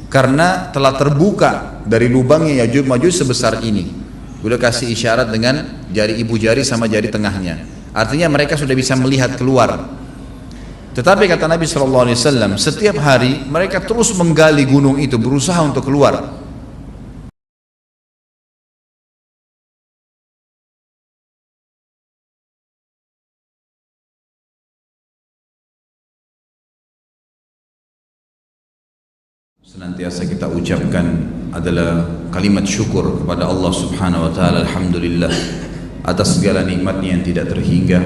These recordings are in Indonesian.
karena telah terbuka dari lubangnya Yajuj Majuj sebesar ini. Udah kasih isyarat dengan jari ibu jari sama jari tengahnya. Artinya mereka sudah bisa melihat keluar. Tetapi kata Nabi SAW, setiap hari mereka terus menggali gunung itu, berusaha untuk keluar. Senantiasa kita ucapkan adalah kalimat syukur kepada Allah Subhanahu wa taala, alhamdulillah atas segala nikmatnya yang tidak terhingga.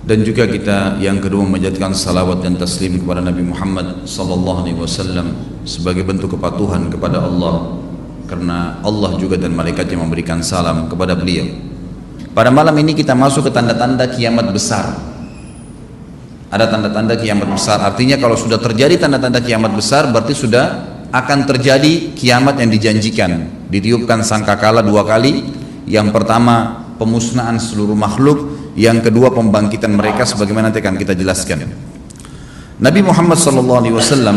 Dan juga kita yang kedua menjadikan salawat dan taslim kepada Nabi Muhammad sallallahu alaihi wasallam sebagai bentuk kepatuhan kepada Allah, karena Allah juga dan malaikatnya memberikan salam kepada beliau. Pada malam ini kita masuk ke tanda-tanda kiamat besar. Ada tanda-tanda kiamat besar, artinya kalau sudah terjadi tanda-tanda kiamat besar berarti sudah akan terjadi kiamat yang dijanjikan. Ditiupkan sangkakala 2 kali. Yang pertama pemusnahan seluruh makhluk, yang kedua pembangkitan mereka, sebagaimana nanti akan kita jelaskan. Nabi Muhammad SAW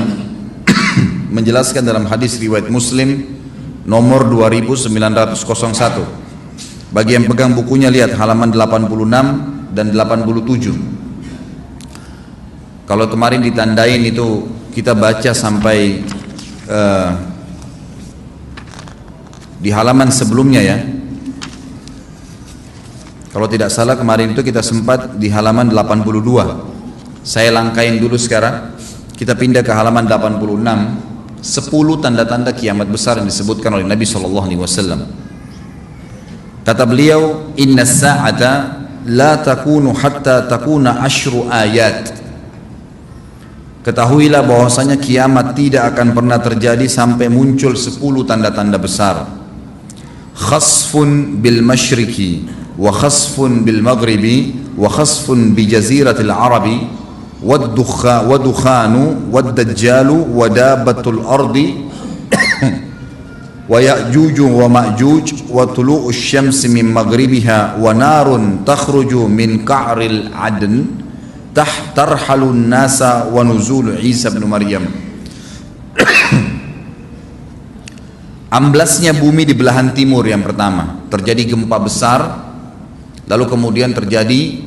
menjelaskan dalam hadis riwayat Muslim nomor 2901. Bagi yang pegang bukunya lihat halaman 86 dan 87. Kalau kemarin ditandain itu kita baca sampai di halaman sebelumnya ya. Kalau tidak salah kemarin itu kita sempat di halaman 82. Saya langkain dulu sekarang. Kita pindah ke halaman 86. 10 tanda-tanda kiamat besar yang disebutkan oleh Nabi SAW. Kata beliau, Inna sa'ata la takunu hatta takuna ashru ayat. Ketahuilah bahwasanya kiamat tidak akan pernah terjadi sampai muncul 10 tanda-tanda besar. Khasfun bil masyriqi wa khasfun bil maghribi wa khasfun bi jaziratil arabi wa dukhanu wa dajjalu wa dabatul ardi wa ya'juju wa ma'juj wa tulu'ush syamsi min maghribiha wa narun takhruju min ka'ril adn tarhalun nasa wa nuzul Isa bin Maryam. Amblasnya bumi di belahan timur yang pertama, terjadi gempa besar, lalu kemudian terjadi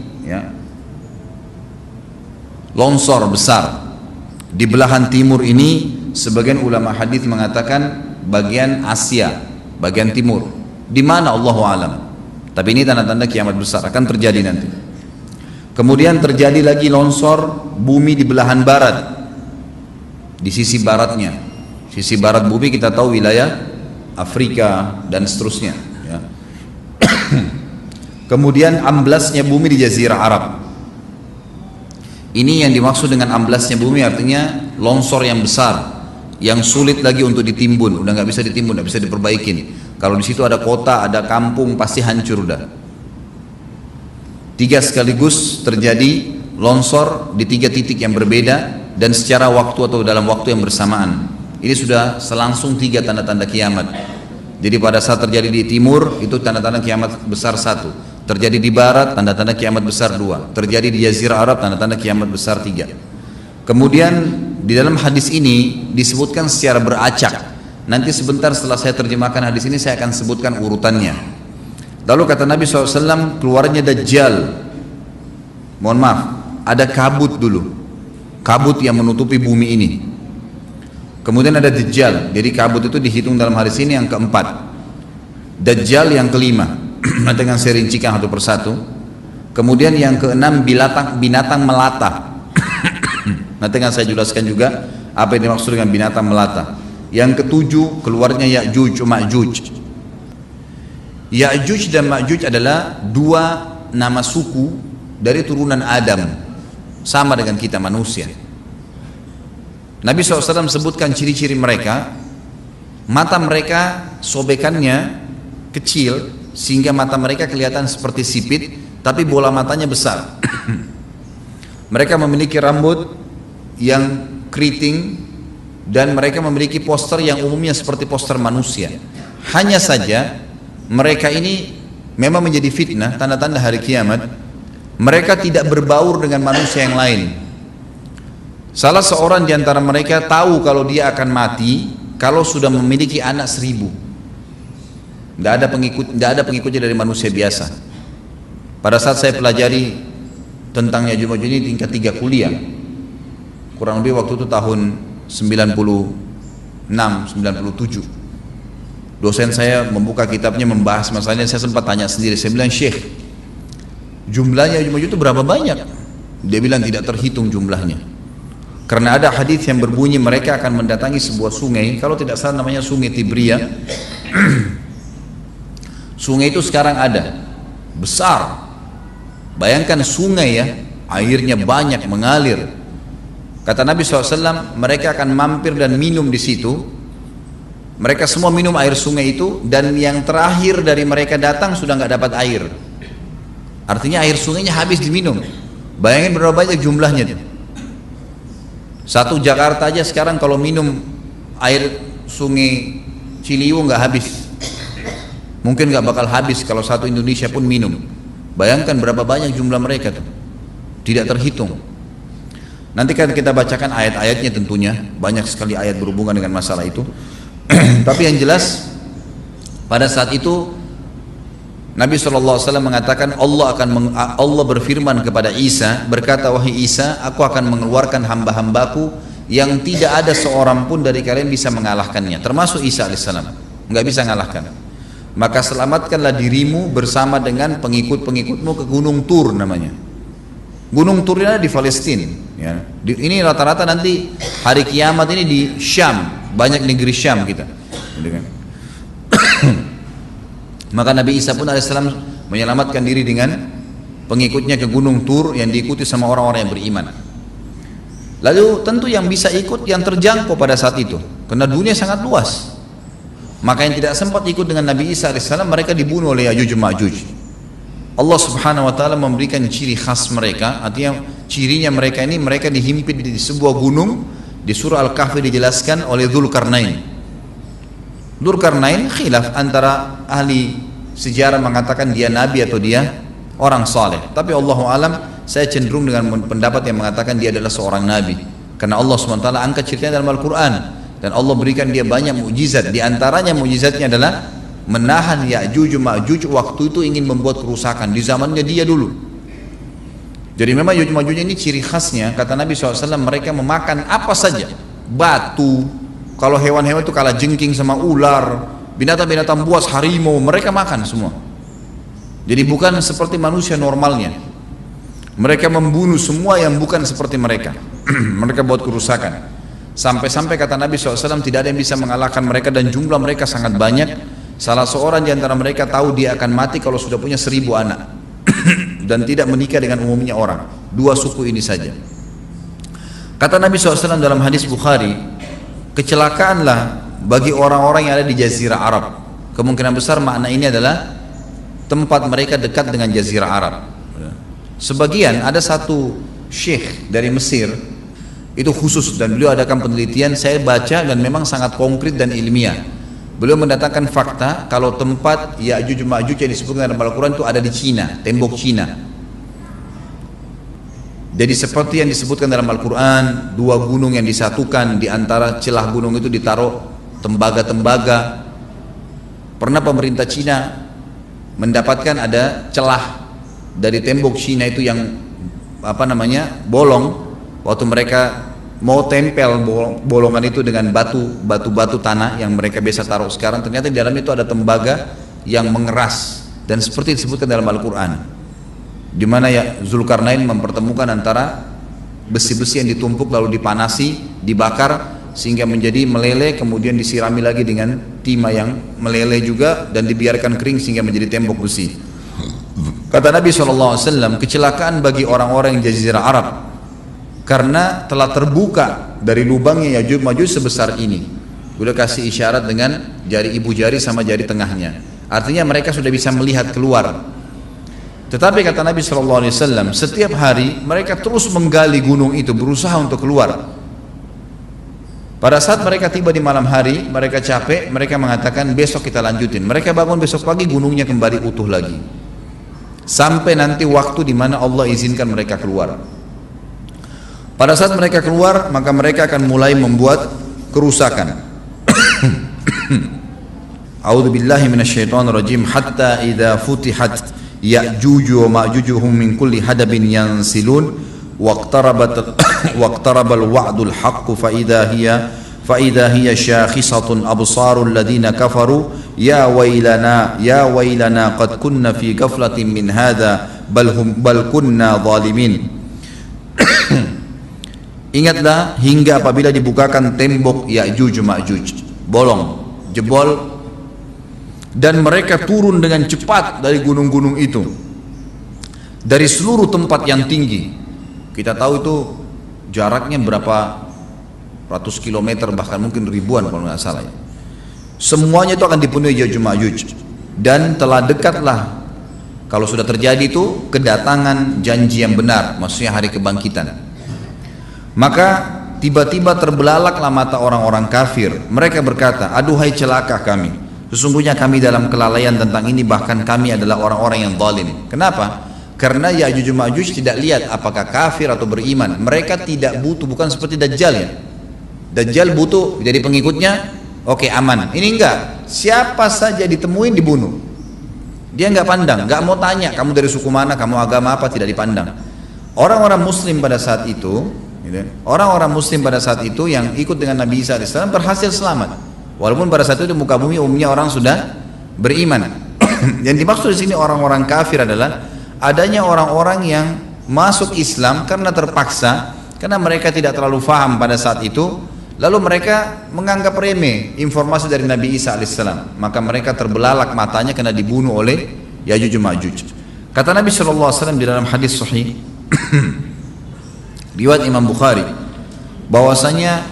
longsor besar. Di belahan timur ini sebagian ulama hadis mengatakan bagian Asia, bagian timur. Di mana Allahu alam. Tapi ini tanda-tanda kiamat besar akan terjadi nanti. Kemudian terjadi lagi longsor bumi di belahan barat, di sisi baratnya. Sisi barat bumi kita tahu wilayah Afrika dan seterusnya ya. Kemudian amblasnya bumi di Jazirah Arab. Ini yang dimaksud dengan amblasnya bumi, artinya longsor yang besar, yang sulit lagi untuk ditimbun. Udah nggak bisa ditimbun, nggak bisa diperbaikin. Kalau di situ ada kota, ada kampung, pasti hancur udah. 3 sekaligus terjadi longsor di 3 titik yang berbeda dan secara waktu atau dalam waktu yang bersamaan. Ini sudah selangsung 3 tanda-tanda kiamat. Jadi pada saat terjadi di timur itu tanda-tanda kiamat besar 1, terjadi di barat tanda-tanda kiamat besar 2, terjadi di Jazirah Arab tanda-tanda kiamat besar 3. Kemudian di dalam hadis ini disebutkan secara beracak. Nanti sebentar setelah saya terjemahkan hadis ini saya akan sebutkan urutannya. Lalu kata Nabi SAW, keluarnya Dajjal. Mohon maaf, ada kabut dulu, kabut yang menutupi bumi ini. Kemudian ada Dajjal. Jadi kabut itu dihitung dalam hadis ini yang keempat. Dajjal yang kelima. Nanti akan saya rincikan satu persatu. Kemudian yang keenam binatang melata. Nanti akan saya jelaskan juga apa yang dimaksud dengan binatang melata. Yang ketujuh keluarnya Ya'juj Ma'juj. Ya'juj dan Ma'juj adalah 2 nama suku dari turunan Adam, sama dengan kita manusia. Nabi SAW sebutkan ciri-ciri mereka. Mata mereka sobekannya kecil sehingga mata mereka kelihatan seperti sipit, tapi bola matanya besar. Mereka memiliki rambut yang keriting dan mereka memiliki poster yang umumnya seperti poster manusia. Hanya saja mereka ini memang menjadi fitnah, tanda-tanda hari kiamat. Mereka tidak berbaur dengan manusia yang lain. Salah seorang di antara mereka tahu kalau dia akan mati kalau sudah memiliki anak 1000. Tidak ada pengikutnya dari manusia biasa. Pada saat saya pelajari tentang Ya'juj Ma'juj ini tingkat 3 kuliah, kurang lebih waktu itu tahun 96, 97, dosen saya membuka kitabnya membahas masalahnya. Saya sempat tanya sendiri, saya bilang, Syekh, jumlahnya Ya'juj Ma'juj itu berapa banyak? Dia bilang tidak terhitung jumlahnya, karena ada hadis yang berbunyi mereka akan mendatangi sebuah sungai, kalau tidak salah namanya Sungai Tibria. Sungai itu sekarang ada, besar. Bayangkan sungai ya, airnya banyak mengalir. Kata Nabi SAW, mereka akan mampir dan minum di situ. Mereka semua minum air sungai itu, dan yang terakhir dari mereka datang sudah nggak dapat air. Artinya air sungainya habis diminum. Bayangin berapa banyak jumlahnya tuh. Satu Jakarta aja sekarang kalau minum air sungai Ciliwung nggak habis. Mungkin nggak bakal habis kalau satu Indonesia pun minum. Bayangkan berapa banyak jumlah mereka tuh, tidak terhitung. Nanti kan kita bacakan ayat-ayatnya tentunya, banyak sekali ayat berhubungan dengan masalah itu. Tapi yang jelas pada saat itu Nabi SAW mengatakan Allah berfirman kepada Isa, berkata, wahai Isa, aku akan mengeluarkan hamba-hambaku yang tidak ada seorang pun dari kalian bisa mengalahkannya, termasuk Isa alaihissalam, nggak bisa mengalahkan. Maka selamatkanlah dirimu bersama dengan pengikut-pengikutmu ke Gunung Tur namanya. Gunung Tur ini di Palestina. Ya. Ini rata-rata nanti hari kiamat ini di Syam, banyak negeri Syam kita. Maka Nabi Isa pun alaihissalam menyelamatkan diri dengan pengikutnya ke Gunung Tur yang diikuti sama orang-orang yang beriman. Lalu tentu yang bisa ikut yang terjangkau pada saat itu, karena dunia sangat luas. Maka yang tidak sempat ikut dengan Nabi Isa AS, mereka dibunuh oleh Ya'juj Ma'juj. Allah Subhanahu Wa Taala memberikan ciri khas mereka, artinya cirinya mereka ini, mereka dihimpit di sebuah gunung. Di surah Al-Kahfi dijelaskan oleh Dzulkarnain. Dzulkarnain khilaf antara ahli sejarah mengatakan dia nabi atau dia orang saleh. Tapi Allahu alam, saya cenderung dengan pendapat yang mengatakan dia adalah seorang nabi, karena Allah SWT angkat ceritanya dalam Al-Quran. Dan Allah berikan dia banyak mukjizat. Di antaranya mukjizatnya adalah menahan Ya'juj Ma'juj waktu itu ingin membuat kerusakan di zamannya dia dulu. Jadi memang Ya'juj Ma'juj ini ciri khasnya, kata Nabi SAW, mereka memakan apa saja, batu, kalau hewan-hewan itu kalah jengking sama ular, binatang-binatang buas, harimau, mereka makan semua. Jadi bukan seperti manusia normalnya. Mereka membunuh semua yang bukan seperti mereka. Mereka buat kerusakan. Sampai-sampai kata Nabi SAW, tidak ada yang bisa mengalahkan mereka, dan jumlah mereka sangat banyak. Salah seorang di antara mereka tahu dia akan mati kalau sudah punya 1000 anak dan tidak menikah dengan umumnya orang. 2 suku ini saja. Kata Nabi SAW dalam hadis Bukhari, kecelakaanlah bagi orang-orang yang ada di Jazirah Arab. Kemungkinan besar makna ini adalah tempat mereka dekat dengan Jazirah Arab. Sebagian, ada satu syekh dari Mesir, itu khusus, dan beliau adakan penelitian, saya baca, dan memang sangat konkret dan ilmiah. Beliau mendatangkan fakta kalau tempat Ya'juj Ma'juj yang disebutkan dalam Al-Quran itu ada di Cina, tembok Cina. Jadi seperti yang disebutkan dalam Al-Quran, 2 gunung yang disatukan, di antara celah gunung itu ditaruh tembaga-tembaga. Pernah pemerintah Cina mendapatkan ada celah dari tembok Cina itu yang bolong. Waktu mereka mau tempel bolongan itu dengan batu tanah yang mereka biasa taruh sekarang, ternyata di dalam itu ada tembaga yang mengeras, dan seperti disebutkan dalam Al-Quran, di mana ya Dzulkarnain mempertemukan antara besi-besi yang ditumpuk lalu dipanasi, dibakar sehingga menjadi meleleh, kemudian disirami lagi dengan timah yang meleleh juga, dan dibiarkan kering sehingga menjadi tembok besi. Kata Nabi SAW, kecelakaan bagi orang-orang yang Jazirah Arab, karena telah terbuka dari lubangnya Ya'juj Ma'juj sebesar ini. Udah kasih isyarat dengan jari ibu jari sama jari tengahnya. Artinya mereka sudah bisa melihat keluar. Tetapi kata Nabi SAW, setiap hari mereka terus menggali gunung itu, berusaha untuk keluar. Pada saat mereka tiba di malam hari, mereka capek, mereka mengatakan besok kita lanjutin. Mereka bangun besok pagi, gunungnya kembali utuh lagi. Sampai nanti waktu di mana Allah izinkan mereka keluar. Pada saat mereka keluar, maka mereka akan mulai membuat kerusakan. A'udzu billahi minasyaitonir rajim. Hatta idza futihat ya'juj wa ma'jujuhum min kulli hadabin yansilun waqtarabal wa'dul haqq fa idza hiya syakhisatun absarul ladina kafaru ya wailana qad kunna fi ghaflatin min hadza bal kunna zalimin. Ingatlah hingga apabila dibukakan tembok Ya'juj Ma'juj, bolong, jebol, dan mereka turun dengan cepat dari gunung-gunung itu, dari seluruh tempat yang tinggi. Kita tahu itu jaraknya berapa ratus kilometer, bahkan mungkin ribuan kalau nggak salah ya. Semuanya itu akan dipenuhi Ya'juj Ma'juj, dan telah dekatlah, kalau sudah terjadi itu, kedatangan janji yang benar, maksudnya hari kebangkitan. Maka tiba-tiba terbelalaklah mata orang-orang kafir. Mereka berkata, aduhai celaka kami, sesungguhnya kami dalam kelalaian tentang ini, bahkan kami adalah orang-orang yang zalim. Kenapa? Karena Ya'juj Ma'juj tidak lihat apakah kafir atau beriman. Mereka tidak butuh, bukan seperti Dajjal ya. Dajjal butuh jadi pengikutnya, oke, aman. Ini enggak, siapa saja ditemuin dibunuh. Dia enggak pandang, enggak mau tanya kamu dari suku mana, kamu agama apa, tidak dipandang. Orang-orang muslim pada saat itu, orang-orang muslim pada saat itu yang ikut dengan Nabi Isa AS berhasil selamat. Walaupun pada saat itu di muka bumi umumnya orang sudah beriman. Yang dimaksud di sini orang-orang kafir adalah adanya orang-orang yang masuk Islam karena terpaksa, karena mereka tidak terlalu faham pada saat itu, lalu mereka menganggap remeh informasi dari Nabi Isa AS. Maka mereka terbelalak matanya karena dibunuh oleh Ya'juj Ma'juj. Kata Nabi SAW di dalam hadis sahih riwayat Imam Bukhari, bahwasanya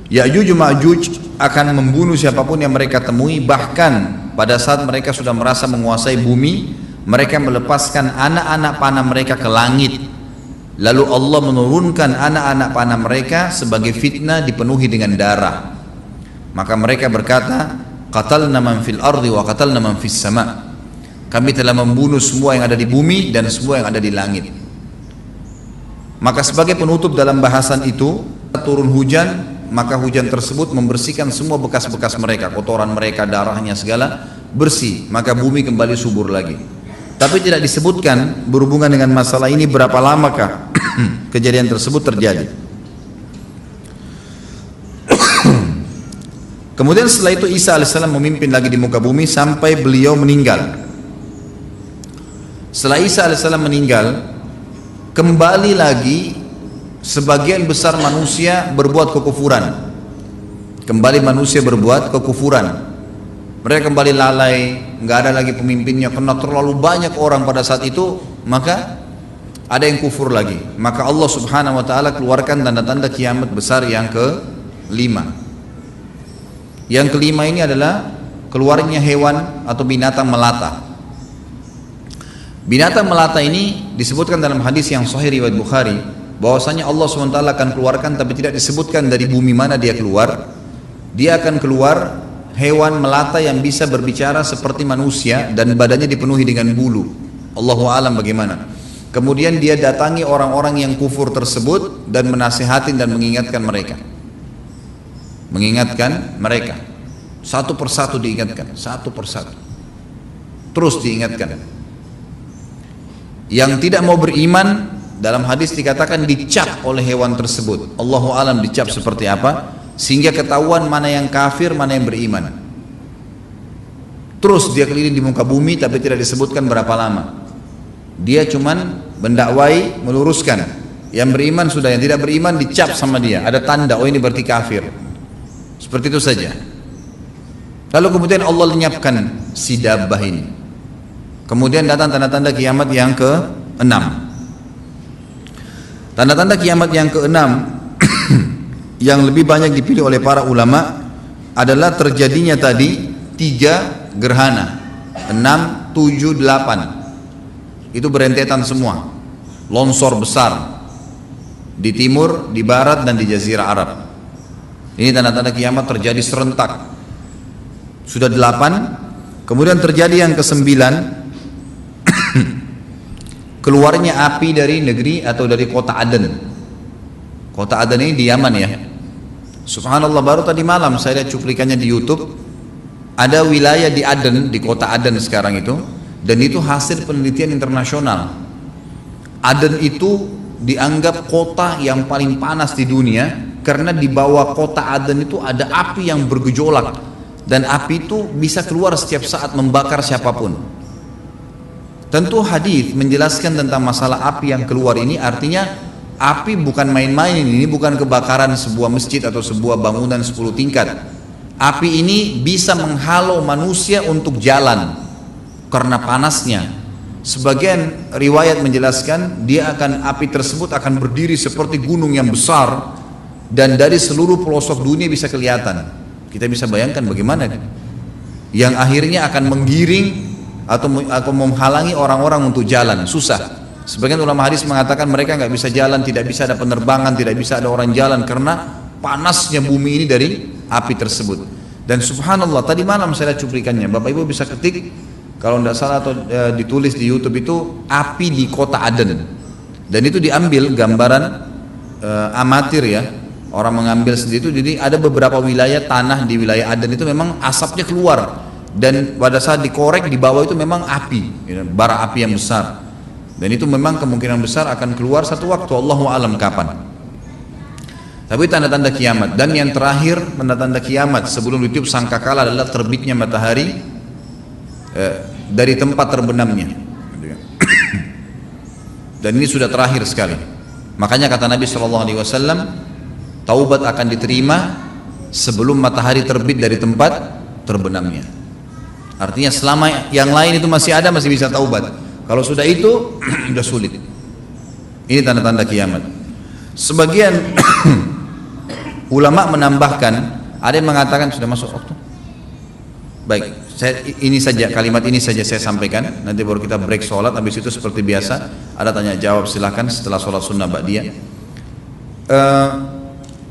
Ya'juj Ma'juj akan membunuh siapapun yang mereka temui. Bahkan pada saat mereka sudah merasa menguasai bumi, mereka melepaskan anak-anak panah mereka ke langit, lalu Allah menurunkan anak-anak panah mereka sebagai fitnah dipenuhi dengan darah. Maka mereka berkata, qatalna man fil ardi wa qatalna man fis sama. Kami telah membunuh semua yang ada di bumi dan semua yang ada di langit. Maka sebagai penutup dalam bahasan itu, turun hujan, maka hujan tersebut membersihkan semua bekas-bekas mereka, kotoran mereka, darahnya segala bersih, maka bumi kembali subur lagi. Tapi tidak disebutkan berhubungan dengan masalah ini berapa lamakah kejadian tersebut terjadi. Kemudian setelah itu Isa AS memimpin lagi di muka bumi sampai beliau meninggal. Setelah Isa AS meninggal, kembali lagi sebagian besar manusia berbuat kekufuran. Kembali manusia berbuat kekufuran. Mereka kembali lalai, nggak ada lagi pemimpinnya karena terlalu banyak orang pada saat itu, maka ada yang kufur lagi. Maka Allah Subhanahu wa taala keluarkan tanda-tanda kiamat besar yang kelima. Yang kelima ini adalah keluarnya hewan atau binatang melata. Binatang melata ini disebutkan dalam hadis yang sahih riwayat Bukhari, bahwasanya Allah SWT akan keluarkan, tapi tidak disebutkan dari bumi mana dia keluar. Dia akan keluar hewan melata yang bisa berbicara seperti manusia dan badannya dipenuhi dengan bulu. Allahu a'lam bagaimana. Kemudian dia datangi orang-orang yang kufur tersebut dan menasihatin dan mengingatkan mereka. Mengingatkan mereka. Satu persatu diingatkan, satu persatu. Terus diingatkan. Yang tidak mau beriman, dalam hadis dikatakan dicap oleh hewan tersebut. Allahu alam dicap seperti apa, sehingga ketahuan mana yang kafir, mana yang beriman. Terus dia keliling di muka bumi, tapi tidak disebutkan berapa lama. Dia cuman mendakwai, meluruskan. Yang beriman sudah, yang tidak beriman dicap sama dia. Ada tanda, oh ini berarti kafir. Seperti itu saja. Lalu kemudian Allah lenyapkan si dabbah ini. Kemudian datang tanda-tanda kiamat yang ke-6. Tanda-tanda kiamat yang ke-6 yang lebih banyak dipilih oleh para ulama adalah terjadinya tadi 3 gerhana, 6, 7, 8. Itu berentetan semua. Longsor besar di timur, di barat, dan di jazirah Arab. Ini tanda-tanda kiamat terjadi serentak. Sudah 8. Kemudian terjadi yang ke-9, keluarnya api dari negeri atau dari kota Aden. Kota Aden ini di Yaman ya. Subhanallah, baru tadi malam saya lihat cuplikannya di YouTube. Ada wilayah di Aden, di kota Aden sekarang itu, dan itu hasil penelitian internasional. Aden itu dianggap kota yang paling panas di dunia karena di bawah kota Aden itu ada api yang bergejolak, dan api itu bisa keluar setiap saat membakar siapapun. Tentu hadis menjelaskan tentang masalah api yang keluar ini, artinya api bukan main-main, ini bukan kebakaran sebuah masjid atau sebuah bangunan 10 tingkat. Api ini bisa menghalau manusia untuk jalan karena panasnya. Sebagian riwayat menjelaskan api tersebut akan berdiri seperti gunung yang besar dan dari seluruh pelosok dunia bisa kelihatan. Kita bisa bayangkan bagaimana yang akhirnya akan menggiring atau menghalangi orang-orang untuk jalan, susah. Sebagian ulama hadis mengatakan mereka nggak bisa jalan, tidak bisa ada penerbangan, tidak bisa ada orang jalan karena panasnya bumi ini dari api tersebut. Dan subhanallah, tadi malam saya lihat cuplikannya, Bapak Ibu bisa ketik kalau tidak salah atau ditulis di YouTube itu api di kota Aden. Dan itu diambil gambaran amatir ya, orang mengambil sendiri itu. Jadi ada beberapa wilayah tanah di wilayah Aden itu memang asapnya keluar, dan pada saat dikorek di bawah itu memang api, bara api yang besar. Dan itu memang kemungkinan besar akan keluar satu waktu, Allahu a'lam kapan. Tapi tanda-tanda kiamat. Dan yang terakhir tanda-tanda kiamat sebelum ditiup sangkakala adalah terbitnya matahari dari tempat terbenamnya. Dan ini sudah terakhir sekali. Makanya kata Nabi SAW, taubat akan diterima sebelum matahari terbit dari tempat terbenamnya. Artinya selama yang lain itu masih ada, masih bisa taubat. Kalau sudah itu sudah sulit. Ini tanda-tanda kiamat. Sebagian ulama menambahkan, ada yang mengatakan sudah masuk waktu. Baik, kalimat ini saja saya sampaikan. Nanti baru kita break sholat. Habis itu seperti biasa ada tanya jawab, silakan setelah sholat sunnah ba'diyah.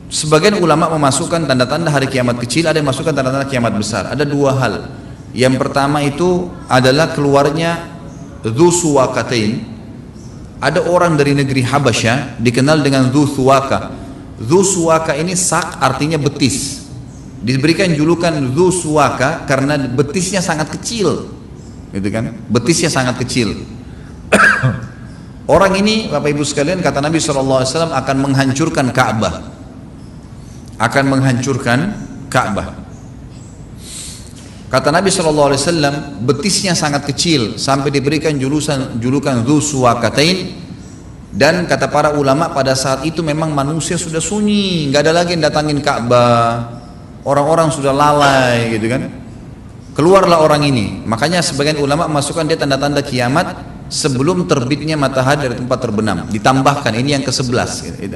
Sebagian ulama memasukkan tanda-tanda hari kiamat kecil, ada yang masukkan tanda-tanda kiamat besar. Ada dua hal. Yang pertama itu adalah keluarnya Dzu Suwakatain. Ada orang dari negeri Habasyah dikenal dengan Dzu Suwaka. Dzu Suwaka ini sak artinya betis. Diberikan julukan Dzu Suwaka karena betisnya sangat kecil, gitu kan? Betisnya sangat kecil. Orang ini, Bapak Ibu sekalian, kata Nabi SAW akan menghancurkan Ka'bah. Akan menghancurkan Ka'bah. Kata Nabi SAW, betisnya sangat kecil sampai diberikan julukan Dzu Suwakatain. Dan kata para ulama pada saat itu memang manusia sudah sunyi, nggak ada lagi yang datangin Ka'bah. Orang-orang sudah lalai, gitu kan? Keluarlah orang ini. Makanya sebagian ulama masukkan dia tanda-tanda kiamat sebelum terbitnya matahari dari tempat terbenam. Ditambahkan ini yang ke-11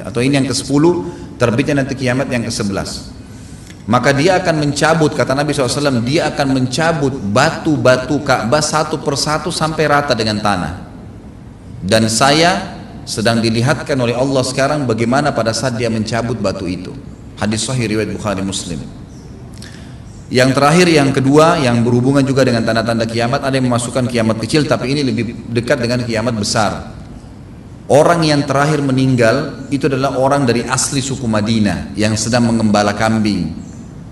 atau ini yang ke-10, terbitnya nanti kiamat yang ke-11. Maka dia akan mencabut, kata Nabi SAW, dia akan mencabut batu-batu Ka'bah satu persatu sampai rata dengan tanah. Dan saya sedang dilihatkan oleh Allah sekarang bagaimana pada saat dia mencabut batu itu. Hadis sahih riwayat Bukhari Muslim. Yang terakhir, yang kedua, yang berhubungan juga dengan tanda-tanda kiamat, ada yang memasukkan kiamat kecil, tapi ini lebih dekat dengan kiamat besar. Orang yang terakhir meninggal itu adalah orang dari asli suku Madinah yang sedang mengembala kambing.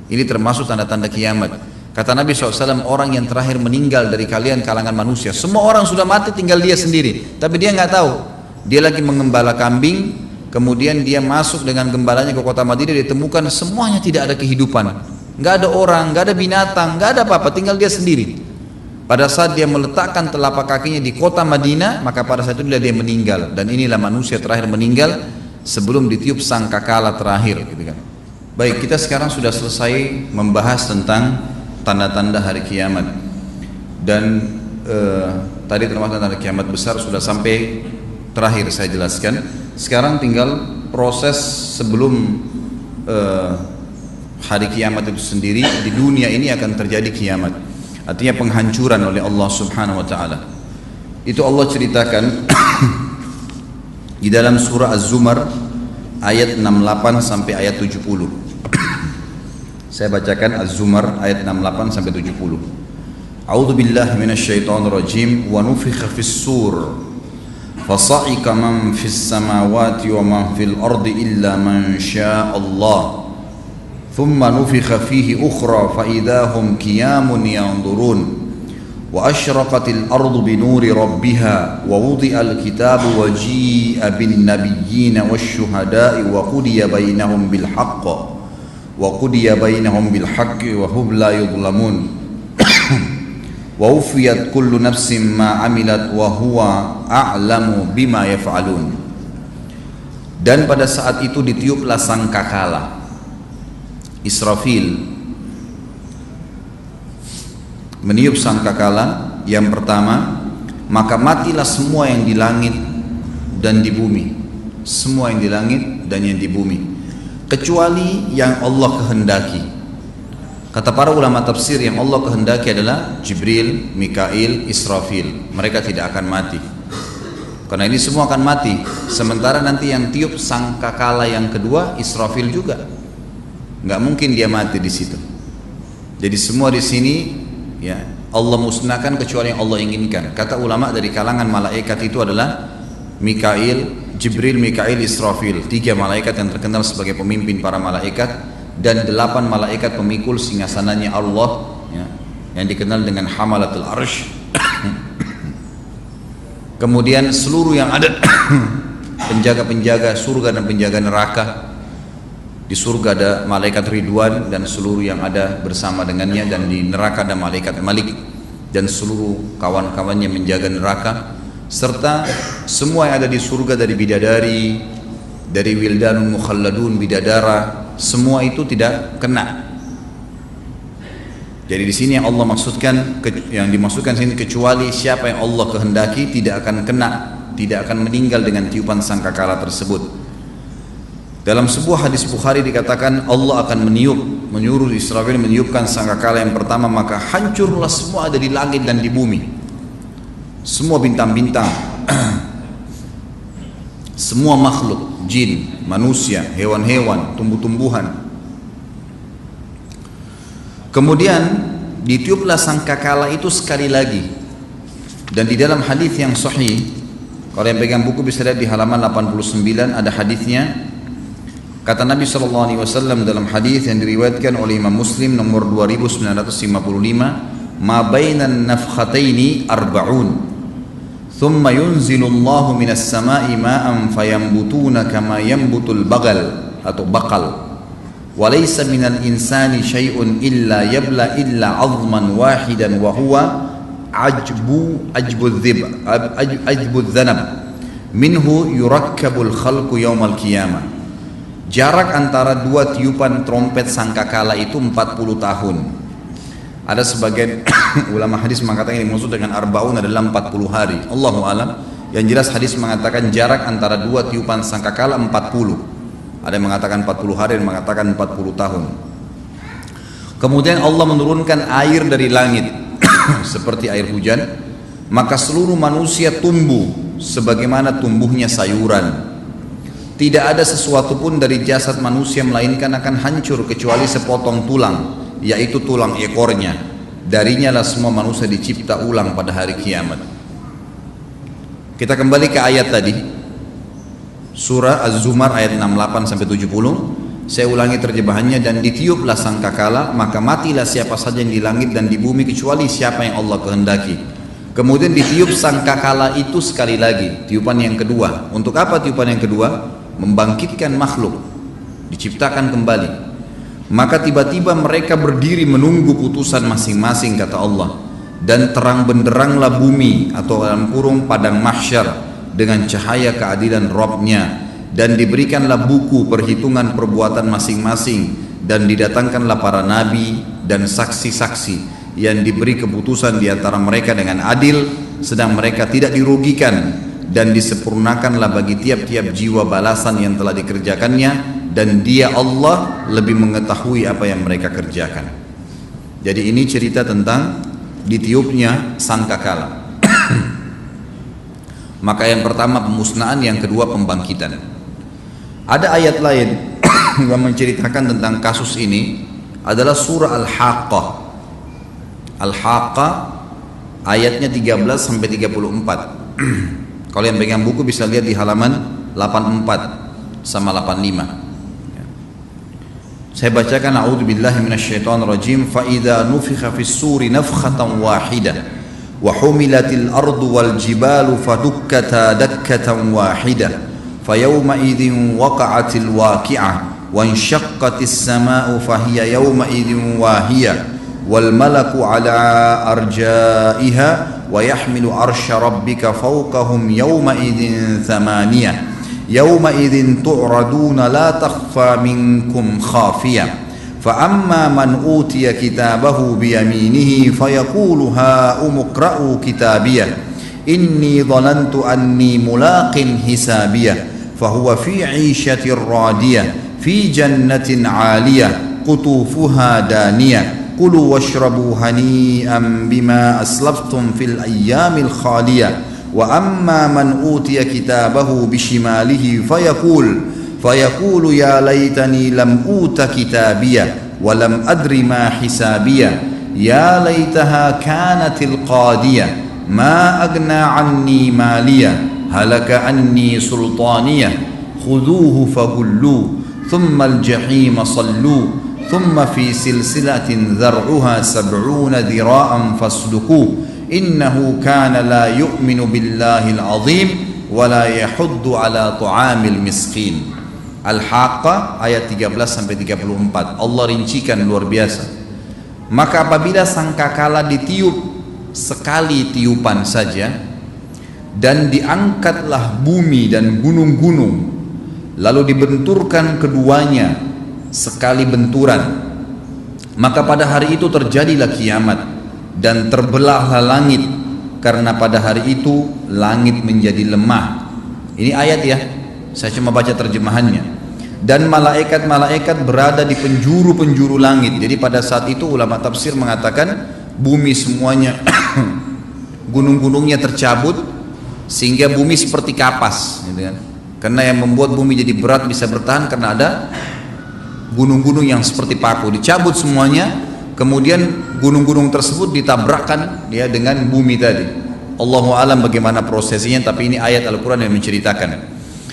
Ini termasuk tanda-tanda kiamat. Kata Nabi SAW, orang yang terakhir meninggal dari kalian kalangan manusia. Semua orang sudah mati, tinggal dia sendiri. Tapi dia nggak tahu. Dia lagi mengembala kambing, kemudian dia masuk dengan gembalanya ke kota Madinah, ditemukan semuanya tidak ada kehidupan. Nggak ada orang, nggak ada binatang, nggak ada apa-apa, tinggal dia sendiri. Pada saat dia meletakkan telapak kakinya di kota Madinah, maka pada saat itu dia meninggal. Dan inilah manusia terakhir meninggal sebelum ditiup sangkakala terakhir, gitu kan. Baik, kita sekarang sudah selesai membahas tentang tanda-tanda hari kiamat. Dan tadi termasuk tanda kiamat besar sudah sampai terakhir saya jelaskan. Sekarang tinggal proses sebelum hari kiamat itu sendiri. Di dunia ini akan terjadi kiamat, artinya penghancuran oleh Allah Subhanahu wa taala. Itu Allah ceritakan di dalam surah Az-Zumar ayat 68 sampai ayat 70. Saya bacakan Az-Zumar ayat 68 sampai 70. A'udzu billahi minasyaitonir rajim wa nufikha fis-sur فصعق من في السماوات ومن في الأرض إلا من شاء الله ثم نفخ فيه أخرى فإذا هم قيام ينظرون وأشرقت الأرض بنور ربها ووضع الكتاب وجيء بالنبيين والشهداء وقضي بينهم بالحق وهم لا يظلمون ووفيت كل نفس ما عملت وهو أعلم بما يفعلون. Dan pada saat itu ditiuplah sangkakala. Israfil meniup sangkakala yang pertama, maka matilah semua yang di langit dan di bumi, semua yang di langit dan yang di bumi, kecuali yang Allah kehendaki. Kata para ulama tafsir, yang Allah kehendaki adalah Jibril, Mikail, Israfil. Mereka tidak akan mati, karena ini semua akan mati. Sementara nanti yang tiup sangkakala yang kedua Israfil juga, nggak mungkin dia mati di situ. Jadi semua di sini ya Allah musnahkan kecuali yang Allah inginkan. Kata ulama dari kalangan malaikat itu adalah Mikail, Jibril, Mikail, Israfil, 3 malaikat yang terkenal sebagai pemimpin para malaikat, dan 8 malaikat pemikul singgasananya Allah ya, yang dikenal dengan Hamalatul Arsh. Kemudian seluruh yang ada penjaga-penjaga surga dan penjaga neraka. Di surga ada malaikat Ridwan dan seluruh yang ada bersama dengannya, dan di neraka ada malaikat Malik dan seluruh kawan-kawannya menjaga neraka, serta semua yang ada di surga dari bidadari, dari wildanun mukhalladun, bidadara, semua itu tidak kena. Jadi di sini yang Allah maksudkan, yang dimaksudkan sini kecuali siapa yang Allah kehendaki tidak akan kena, tidak akan meninggal dengan tiupan sangkakala tersebut. Dalam sebuah hadis Bukhari dikatakan Allah akan menyuruh Israfil meniupkan sangkakala yang pertama, maka hancurlah semua ada di langit dan di bumi, semua bintang-bintang, semua makhluk, jin, manusia, hewan-hewan, tumbuh-tumbuhan. Kemudian ditiuplah sangkakala itu sekali lagi, dan di dalam hadis yang sahih, kalau yang pegang buku bisa lihat di halaman 89 ada hadisnya. Kata Nabi SAW dalam hadis yang diriwayatkan oleh Imam Muslim nomor 2955, ma bainan nafkhataini arba'un thumma yunzilu Allahu minas sama'i ma'an fayambutuna kama yambutul bagal atau bakal wa laysa minal insani syai'un illa yabla illa 'azman wahidan wa huwa ajbu dhanab minhu yurakkabul khalqu yawmal qiyamah. Jarak antara 2 tiupan trompet sangkakala itu 40 tahun. Ada sebagian ulama hadis mengatakan yang dimaksud dengan arba'un adalah 40 hari. Allahu alam. Yang jelas hadis mengatakan jarak antara 2 tiupan sangkakala 40. Ada yang mengatakan 40 hari, yang mengatakan 40 tahun. Kemudian Allah menurunkan air dari langit seperti air hujan, maka seluruh manusia tumbuh sebagaimana tumbuhnya sayuran. Tidak ada sesuatu pun dari jasad manusia melainkan akan hancur kecuali sepotong tulang, yaitu tulang ekornya. Darinya lah semua manusia dicipta ulang pada hari kiamat. Kita kembali ke ayat tadi, surah Az-Zumar ayat 68-70. Saya ulangi terjemahannya. Dan ditiuplah sangkakala, maka matilah siapa saja yang di langit dan di bumi kecuali siapa yang Allah kehendaki. Kemudian ditiup sangkakala itu sekali lagi, tiupan yang kedua. Untuk apa tiupan yang kedua? Membangkitkan makhluk, diciptakan kembali. Maka tiba-tiba mereka berdiri menunggu putusan masing-masing, kata Allah. Dan terang benderanglah bumi atau dalam kurung padang mahsyar dengan cahaya keadilan Rabb-Nya, dan diberikanlah buku perhitungan perbuatan masing-masing, dan didatangkanlah para nabi dan saksi-saksi yang diberi keputusan di antara mereka dengan adil, sedang mereka tidak dirugikan, dan disempurnakanlah bagi tiap-tiap jiwa balasan yang telah dikerjakannya, dan Dia Allah lebih mengetahui apa yang mereka kerjakan. Jadi ini cerita tentang ditiupnya sangkakala. Maka yang pertama pemusnahan, yang kedua pembangkitan. Ada ayat lain yang menceritakan tentang kasus ini, adalah surah Al-Haqqah. Al-Haqqah ayatnya 13-34. Kalau yang pegang buku bisa lihat di halaman 84 sama 85. Saya bacakan, a'udzubillahi minasyaitonirrajim. Fa idza nufikha fis suri nafkhatan wahidah wa humilatil ardu wal jibalu fadukkata dakkatan wahidah fa yawma idzin waqa'atil waqi'ah wa inshaqqatis samaa'u fa hiya yawma idzin wahiyah wal malaku ala arja'iha wa yahmilu arsya rabbika fawqahum yawma idzin thamaniyah يومئذ تعرضون لا تخفى منكم خافية فأما من أوتي كتابه بيمينه فيقول هاؤم اقرءوا كتابيه إني ظننت أني ملاق حسابيه فهو في عيشة راضية في جنة عالية قطوفها دانية كلوا واشربوا هنيئا بما أسلفتم في الأيام الخالية وأما من أوتي كتابه بشماله فيقول يا ليتني لم أوت كتابيه ولم أدر ما حسابيه يا ليتها كانت القاضية ما أغنى عني ماليه هلك عني سلطانيه خذوه فغلوه ثم الجحيم صلوه ثم في سلسلة ذرعها 70 ذراعا فاسلكوه innahu kana la yu'minu billahil azim wa la yahuddu ala ta'amil miskin. Al-Haqqah ayat 13 sampai 34. Allah rincikan luar biasa. Maka apabila sangkakala ditiup sekali tiupan saja dan diangkatlah bumi dan gunung-gunung lalu dibenturkan keduanya sekali benturan, maka pada hari itu terjadilah kiamat dan terbelahlah langit karena pada hari itu langit menjadi lemah. Ini ayat ya, saya cuma baca terjemahannya. Dan malaikat-malaikat berada di penjuru-penjuru langit. Jadi pada saat itu ulama tafsir mengatakan bumi semuanya gunung-gunungnya tercabut sehingga bumi seperti kapas gitu kan. Karena yang membuat bumi jadi berat bisa bertahan karena ada gunung-gunung yang seperti paku, dicabut semuanya. Kemudian gunung-gunung tersebut ditabrakkan ya dengan bumi tadi. Allahu alam bagaimana prosesnya, tapi ini ayat Al-Quran yang menceritakan.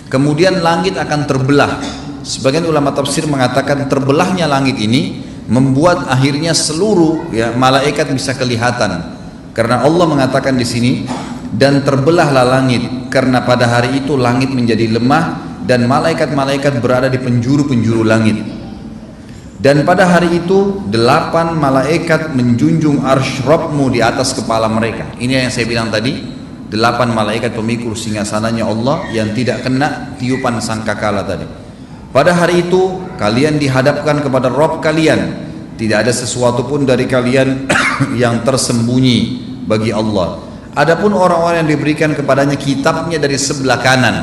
Kemudian langit akan terbelah. Sebagian ulama tafsir mengatakan terbelahnya langit ini membuat akhirnya seluruh ya malaikat bisa kelihatan. Karena Allah mengatakan di sini dan terbelahlah langit karena pada hari itu langit menjadi lemah dan malaikat-malaikat berada di penjuru-penjuru langit. Dan pada hari itu 8 malaikat menjunjung arsy Rabbmu di atas kepala mereka. Ini yang saya bilang tadi, 8 malaikat pemikul singgasananya Allah yang tidak kena tiupan sangkakala tadi. Pada hari itu kalian dihadapkan kepada Rabb kalian. Tidak ada sesuatu pun dari kalian yang tersembunyi bagi Allah. Adapun orang-orang yang diberikan kepadanya kitabnya dari sebelah kanan.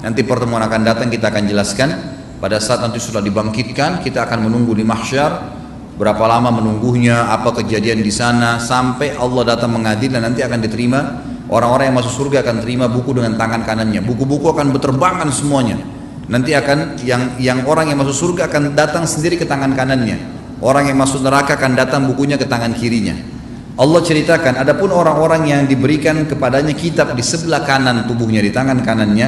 Nanti pertemuan akan datang kita akan jelaskan. Pada saat nanti sudah dibangkitkan, kita akan menunggu di mahsyar. Berapa lama menunggunya, apa kejadian di sana, sampai Allah datang mengadil dan nanti akan diterima. Orang-orang yang masuk surga akan terima buku dengan tangan kanannya. Buku-buku akan berterbangan semuanya. Nanti akan yang orang yang masuk surga akan datang sendiri ke tangan kanannya. Orang yang masuk neraka akan datang bukunya ke tangan kirinya. Allah ceritakan, adapun orang-orang yang diberikan kepadanya kitab di sebelah kanan tubuhnya, di tangan kanannya,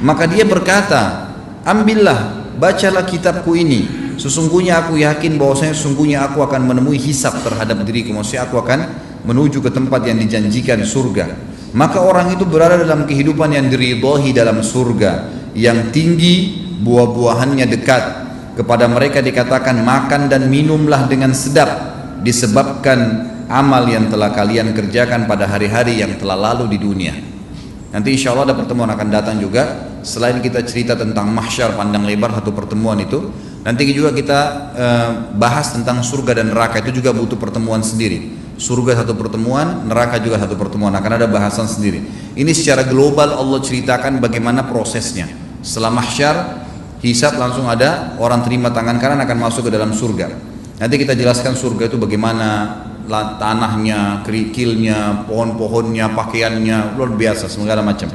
maka dia berkata, ambillah, bacalah kitabku ini. Sesungguhnya aku yakin bahwasanya sesungguhnya aku akan menemui hisab terhadap diriku. Maksudnya aku akan menuju ke tempat yang dijanjikan surga. Maka orang itu berada dalam kehidupan yang diridhai dalam surga, yang tinggi, buah-buahannya dekat. Kepada mereka dikatakan makan dan minumlah dengan sedap disebabkan amal yang telah kalian kerjakan pada hari-hari yang telah lalu di dunia. Nanti insya Allah ada pertemuan akan datang juga. Selain kita cerita tentang mahsyar panjang lebar satu pertemuan itu, nanti juga kita bahas tentang surga dan neraka. Itu juga butuh pertemuan sendiri. Surga satu pertemuan, neraka juga satu pertemuan, akan ada bahasan sendiri. Ini secara global Allah ceritakan bagaimana prosesnya. Setelah mahsyar, hisab langsung ada, orang terima tangan kanan akan masuk ke dalam surga. Nanti kita jelaskan surga itu bagaimana tanahnya, kerikilnya, pohon-pohonnya, pakaiannya, luar biasa, segala macam.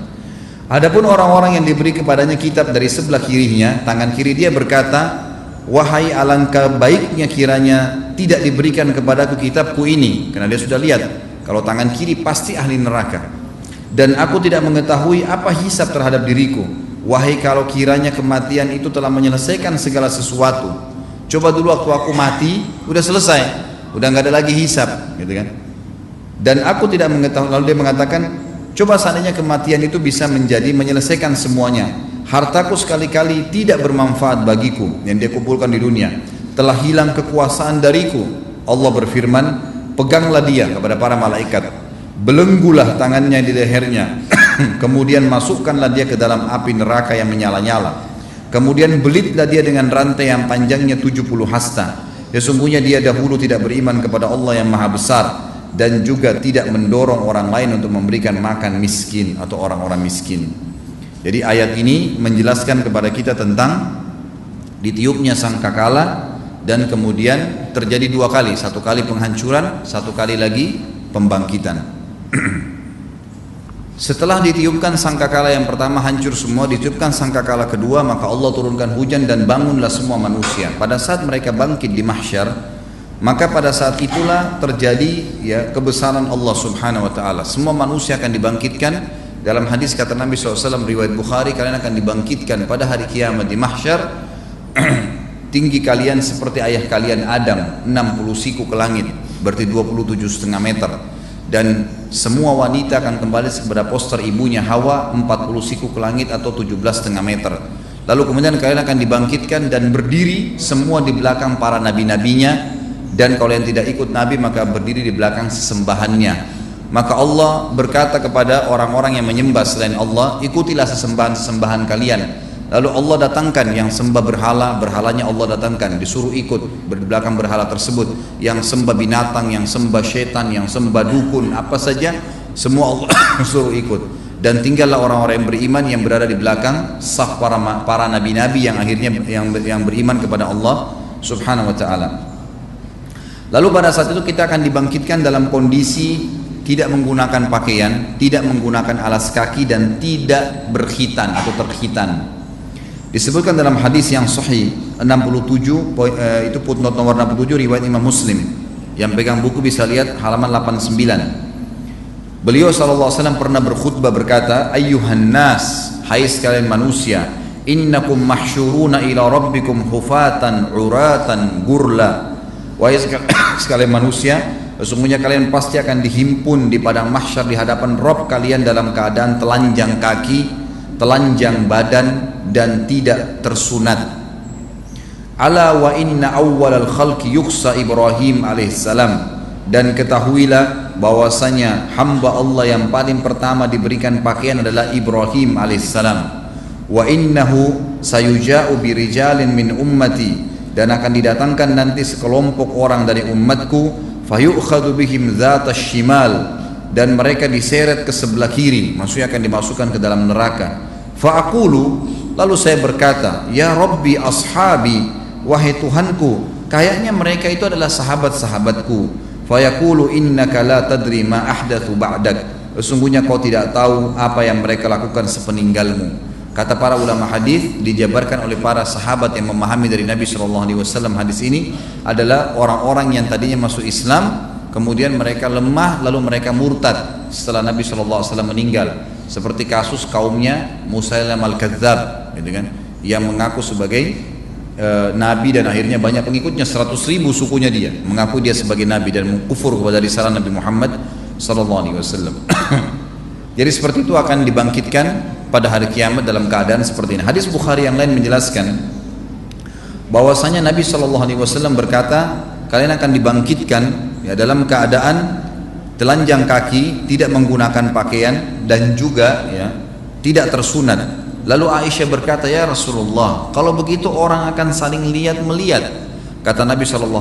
Adapun orang-orang yang diberi kepadanya kitab dari sebelah kirinya, tangan kiri dia berkata, wahai alangkah baiknya kiranya tidak diberikan kepadaku kitabku ini, karena dia sudah lihat kalau tangan kiri pasti ahli neraka. Dan aku tidak mengetahui apa hisab terhadap diriku. Wahai kalau kiranya kematian itu telah menyelesaikan segala sesuatu. Coba dulu waktu aku mati, udah selesai, udah nggak ada lagi hisab, gitu kan? Dan aku tidak mengetahui. Lalu dia mengatakan, coba seandainya kematian itu bisa menyelesaikan semuanya. Hartaku sekali-kali tidak bermanfaat bagiku yang dia kumpulkan di dunia. Telah hilang kekuasaan dariku. Allah berfirman, peganglah dia kepada para malaikat, belenggulah tangannya di lehernya, kemudian masukkanlah dia ke dalam api neraka yang menyala-nyala, kemudian belitlah dia dengan rantai yang panjangnya 70 hasta. Sesungguhnya dia dahulu tidak beriman kepada Allah yang maha besar, dan juga tidak mendorong orang lain untuk memberikan makan miskin atau orang-orang miskin. Jadi ayat ini menjelaskan kepada kita tentang ditiupnya sangkakala, dan kemudian terjadi dua kali, satu kali penghancuran, satu kali lagi pembangkitan. Setelah ditiupkan sangkakala yang pertama hancur semua, ditiupkan sangkakala kedua, maka Allah turunkan hujan dan bangunlah semua manusia. Pada saat mereka bangkit di mahsyar, maka pada saat itulah terjadi kebesaran Allah Subhanahu wa taala. Semua manusia akan dibangkitkan. Dalam hadis kata Nabi SAW riwayat Bukhari, kalian akan dibangkitkan pada hari kiamat di mahsyar tinggi kalian seperti ayah kalian Adam 60 siku ke langit, berarti 27,5 meter. Dan semua wanita akan kembali kepada poster ibunya Hawa 40 siku ke langit atau 17,5 meter. Lalu kemudian kalian akan dibangkitkan dan berdiri semua di belakang para nabi-nabinya, dan kalau yang tidak ikut nabi maka berdiri di belakang sesembahannya. Maka Allah berkata kepada orang-orang yang menyembah selain Allah, ikutilah sesembahan-sesembahan kalian. Lalu Allah datangkan yang sembah berhala, berhalanya Allah datangkan, disuruh ikut di belakang berhala tersebut. Yang sembah binatang, yang sembah syaitan, yang sembah dukun, apa saja, semua Allah suruh ikut. Dan tinggallah orang-orang yang beriman yang berada di belakang saf para nabi-nabi yang akhirnya yang beriman kepada Allah Subhanahu wa taala. Lalu pada saat itu kita akan dibangkitkan dalam kondisi tidak menggunakan pakaian, tidak menggunakan alas kaki, dan tidak berkhitan atau terkhitan. Disebutkan dalam hadis yang sahih 67, itu footnote nomor 67 riwayat Imam Muslim. Yang pegang buku bisa lihat halaman 89. Beliau SAW pernah berkhutbah berkata, ayyuhan nas, hai sekalian manusia, innakum mahsyuruna ila rabbikum hufatan uratan gurla. Wahai sekalian manusia, sesungguhnya kalian pasti akan dihimpun di padang mahsyar di hadapan Rabb kalian dalam keadaan telanjang kaki, telanjang badan, dan tidak tersunat. Ala wa inna awwalal khalqi yukhsa Ibrahim alaihissalam, dan ketahuilah bahwasanya hamba Allah yang paling pertama diberikan pakaian adalah Ibrahim alaihissalam. Wa innahu sayuja'u birijalin min ummati, dan akan didatangkan nanti sekelompok orang dari umatku, fayu'khadhu bihim dhatas shimal, dan mereka diseret ke sebelah kiri, maksudnya akan dimasukkan ke dalam neraka. Fa'aqulu, lalu saya berkata, ya Rabbi ashabi, wahai Tuhanku, kayaknya mereka itu adalah sahabat-sahabatku. Fayaqulu innaka la tadri ma ahdathu ba'dak, sesungguhnya kau tidak tahu apa yang mereka lakukan sepeninggalmu. Kata para ulama hadis, dijabarkan oleh para sahabat yang memahami dari Nabi SAW hadis ini adalah orang-orang yang tadinya masuk Islam, kemudian mereka lemah, lalu mereka murtad setelah Nabi SAW meninggal. Seperti kasus kaumnya Musailam al-Kadzab, gitu kan, yang mengaku sebagai nabi dan akhirnya banyak pengikutnya, 100.000 sukunya dia mengaku dia sebagai nabi dan mengkufur kepada risalah Nabi Muhammad SAW. Jadi seperti itu akan dibangkitkan pada hari kiamat dalam keadaan seperti ini. Hadis Bukhari yang lain menjelaskan bahwasanya Nabi SAW berkata, kalian akan dibangkitkan dalam keadaan telanjang kaki, tidak menggunakan pakaian, dan juga tidak tersunat. Lalu Aisyah berkata, ya Rasulullah, kalau begitu orang akan saling lihat-melihat. Kata Nabi SAW,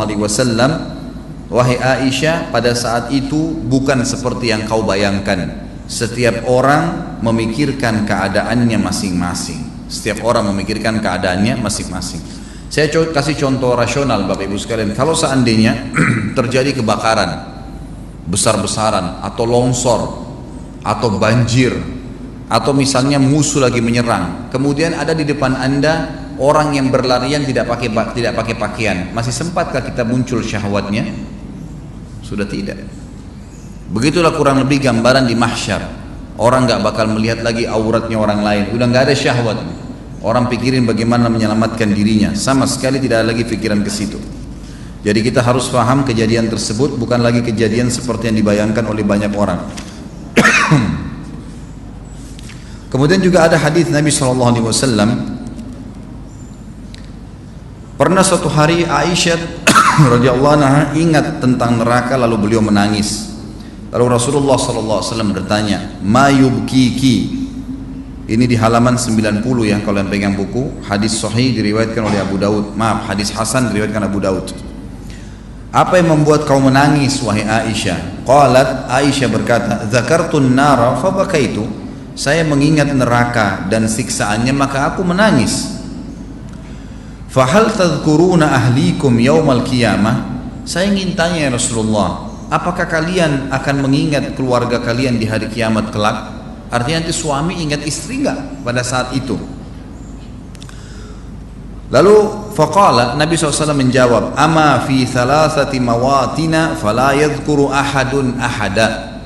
wahai Aisyah, pada saat itu bukan seperti yang kau bayangkan. Setiap orang memikirkan keadaannya masing-masing. Setiap orang memikirkan keadaannya masing-masing. Saya kasih contoh rasional Bapak Ibu sekalian. Kalau seandainya terjadi kebakaran besar-besaran, atau longsor, atau banjir, atau misalnya musuh lagi menyerang, kemudian ada di depan Anda orang yang berlarian tidak pakai pakaian, masih sempatkah kita muncul syahwatnya? Sudah tidak. Begitulah kurang lebih gambaran di mahsyar. Orang nggak bakal melihat lagi auratnya orang lain, udah nggak ada syahwat. Orang pikirin bagaimana menyelamatkan dirinya, sama sekali tidak ada lagi pikiran ke situ. Jadi kita harus paham kejadian tersebut bukan lagi kejadian seperti yang dibayangkan oleh banyak orang. Kemudian juga ada hadis Nabi SAW. Pernah suatu hari Aisyah radhiyallahu anha ingat tentang neraka lalu beliau menangis. Lalu Rasulullah SAW bertanya, "Ma yubkiki?" Ini di halaman 90 ya kalau yang pegang buku. Hadis sahih diriwayatkan oleh Abu Daud. Maaf, hadis hasan diriwayatkan Abu Daud. Apa yang membuat kau menangis wahai Aisyah? Qalat, Aisyah berkata, "Dzakartun nara fa bakaitu." Saya mengingat neraka dan siksaannya maka aku menangis. Fahal tadhkuruna ahlikum yaumal qiyamah? Saya ingin tanya ya Rasulullah, apakah kalian akan mengingat keluarga kalian di hari kiamat kelak? Artinya nanti suami ingat istri enggak pada saat itu? Lalu faqala, Nabi SAW menjawab, "Ama fi thalathati mawatina fala yadhkuru ahadun ahada."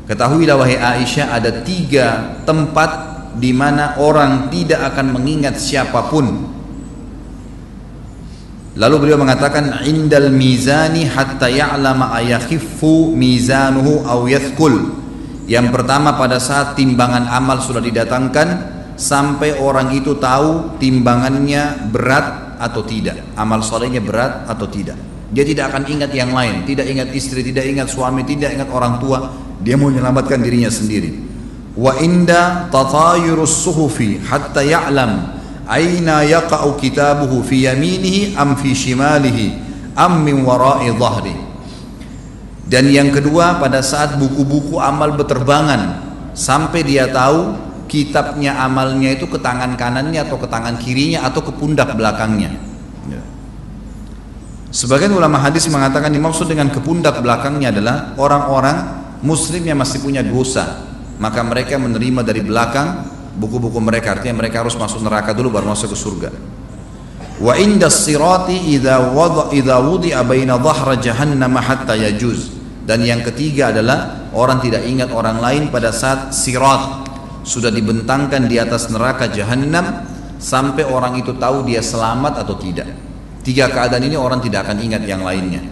Ketahuilah wahai Aisyah, ada 3 tempat di mana orang tidak akan mengingat siapapun. Lalu beliau mengatakan, "Indal mizani hatta ya'lama ayakhiffu mizanuhu aw yathqul." Yang pertama pada saat timbangan amal sudah didatangkan sampai orang itu tahu timbangannya berat atau tidak, amal solehnya berat atau tidak. Dia tidak akan ingat yang lain, tidak ingat istri, tidak ingat suami, tidak ingat orang tua. Dia mau menyelamatkan dirinya sendiri. Wa inda tatayurus suhufi hatta ya'lam aina yaqa'u kitabuhu fi yaminihi am fi shimalihi am min wara'i dhahri. Dan yang kedua pada saat buku-buku amal berterbangan sampai dia tahu kitabnya amalnya itu ke tangan kanannya atau ke tangan kirinya atau ke pundak belakangnya. Sebagian ulama hadis mengatakan dimaksud dengan ke pundak belakangnya adalah orang-orang muslim yang masih punya dosa, maka mereka menerima dari belakang buku-buku mereka, artinya mereka harus masuk neraka dulu baru masuk ke surga. Wa inda sirati idza wudi'a baina dhahra jahannam hatta yajuz. Dan yang ketiga adalah orang tidak ingat orang lain pada saat sirat sudah dibentangkan di atas neraka jahannam sampai orang itu tahu dia selamat atau tidak. 3 keadaan ini orang tidak akan ingat yang lainnya.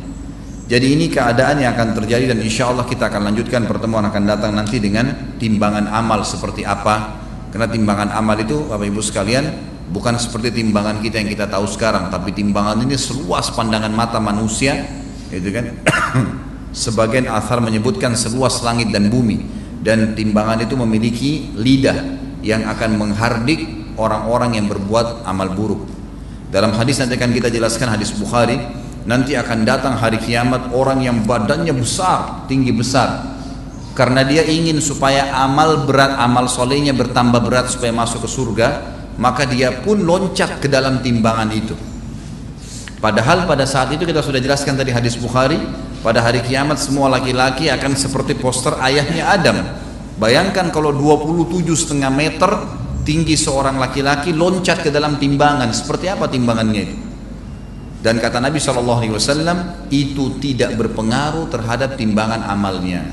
Jadi ini keadaan yang akan terjadi dan insya Allah kita akan lanjutkan pertemuan akan datang nanti dengan timbangan amal seperti apa. Karena timbangan amal itu Bapak Ibu sekalian bukan seperti timbangan kita yang kita tahu sekarang, tapi timbangan ini seluas pandangan mata manusia, gitu kan? Sebagian athar menyebutkan seluas langit dan bumi, dan timbangan itu memiliki lidah yang akan menghardik orang-orang yang berbuat amal buruk. Dalam hadis nanti akan kita jelaskan, hadis Bukhari, nanti akan datang hari kiamat orang yang badannya besar, tinggi besar, karena dia ingin supaya amal berat, amal solehnya bertambah berat supaya masuk ke surga, maka dia pun loncat ke dalam timbangan itu. Padahal pada saat itu kita sudah jelaskan tadi hadis Bukhari, pada hari kiamat semua laki-laki akan seperti poster ayahnya Adam. Bayangkan kalau 27,5 meter tinggi seorang laki-laki loncat ke dalam timbangan, seperti apa timbangannya itu? Dan kata Nabi SAW, itu tidak berpengaruh terhadap timbangan amalnya.